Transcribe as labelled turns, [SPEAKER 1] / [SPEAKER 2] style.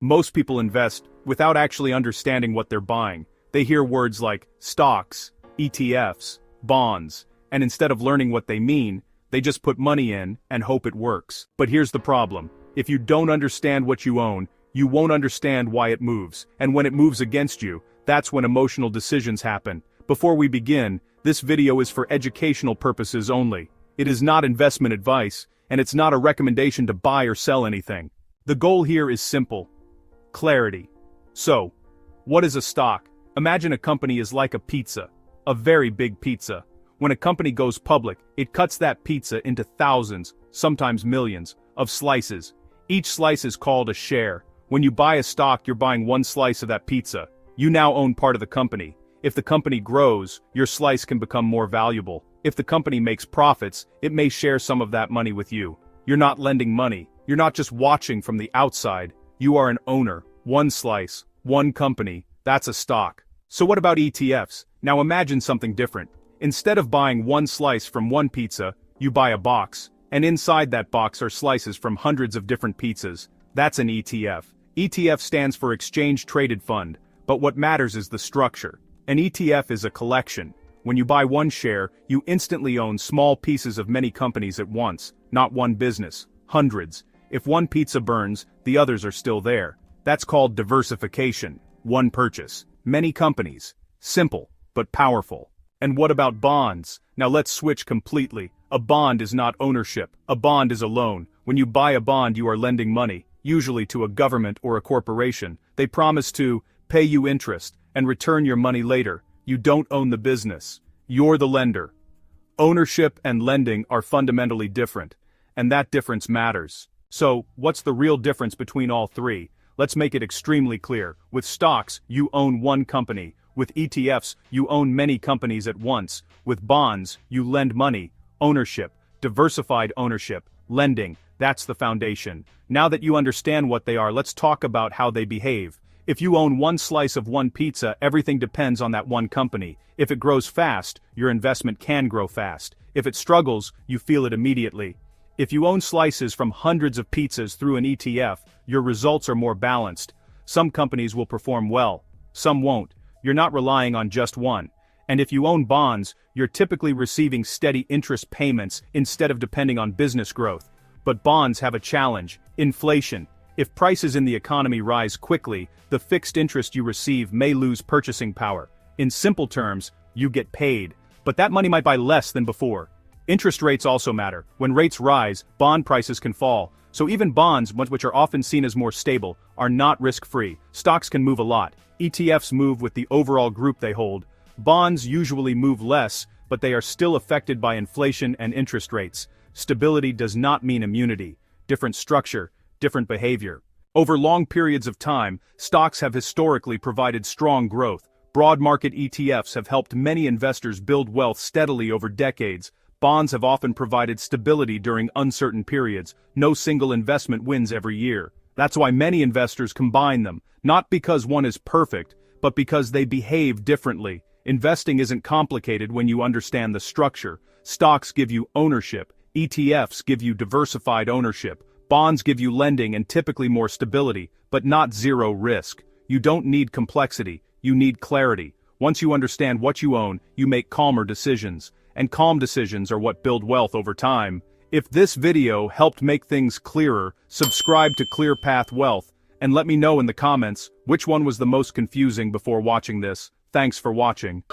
[SPEAKER 1] Most people invest without actually understanding what they're buying. They hear words like stocks, ETFs, bonds, and instead of learning what they mean, they just put money in and hope it works. But here's the problem. If you don't understand what you own, you won't understand why it moves, and when it moves against you, that's when emotional decisions happen. Before we begin, this video is for educational purposes only. It is not investment advice, and it's not a recommendation to buy or sell anything. The goal here is simple. Clarity. So, what is a stock? Imagine a company is like a pizza. A very big pizza. When a company goes public, it cuts that pizza into thousands, sometimes millions, of slices. Each slice is called a share. When you buy a stock, you're buying one slice of that pizza. You now own part of the company. If the company grows, your slice can become more valuable. If the company makes profits, it may share some of that money with you. You're not lending money. You're not just watching from the outside. You are an owner. One slice, one company, that's a stock. So what about ETFs? Now imagine something different. Instead of buying one slice from one pizza, you buy a box, and inside that box are slices from hundreds of different pizzas. That's an ETF. ETF stands for Exchange Traded Fund, but what matters is the structure. An ETF is a collection. When you buy one share, you instantly own small pieces of many companies at once, not one business, hundreds. If one pizza burns, the others are still there. That's called diversification. One purchase, many companies. Simple, but powerful. And what about bonds? Now let's switch completely. A bond is not ownership. A bond is a loan. When you buy a bond, you are lending money, usually to a government or a corporation. They promise to pay you interest and return your money later. You don't own the business. You're the lender. Ownership and lending are fundamentally different, and that difference matters. So, what's the real difference between all three? Let's make it extremely clear. With stocks, you own one company. With ETFs, you own many companies at once. With bonds, you lend money. Ownership, diversified ownership, lending, that's the foundation. Now that you understand what they are, let's talk about how they behave. If you own one slice of one pizza, everything depends on that one company. If it grows fast, your investment can grow fast. If it struggles, you feel it immediately. If you own slices from hundreds of pizzas through an ETF, your results are more balanced. Some companies will perform well, some won't. You're not relying on just one. And if you own bonds, you're typically receiving steady interest payments instead of depending on business growth. But bonds have a challenge: inflation. If prices in the economy rise quickly, the fixed interest you receive may lose purchasing power. In simple terms, you get paid, but that money might buy less than before. Interest rates also matter. When rates rise, bond prices can fall. So even bonds, which are often seen as more stable, are not risk-free. Stocks can move a lot. ETFs move with the overall group they hold. Bonds usually move less, but they are still affected by inflation and interest rates. Stability does not mean immunity. Different structure, different behavior. Over long periods of time, stocks have historically provided strong growth. Broad market ETFs have helped many investors build wealth steadily over decades. Bonds have often provided stability during uncertain periods. No single investment wins every year. That's why many investors combine them, not because one is perfect, but because they behave differently. Investing isn't complicated when you understand the structure. Stocks give you ownership, ETFs give you diversified ownership, bonds give you lending and typically more stability, but not zero risk. You don't need complexity, you need clarity. Once you understand what you own, you make calmer decisions. And calm decisions are what build wealth over time. If this video helped make things clearer, subscribe to Clear Path Wealth, and let me know in the comments which one was the most confusing before watching this. Thanks for watching.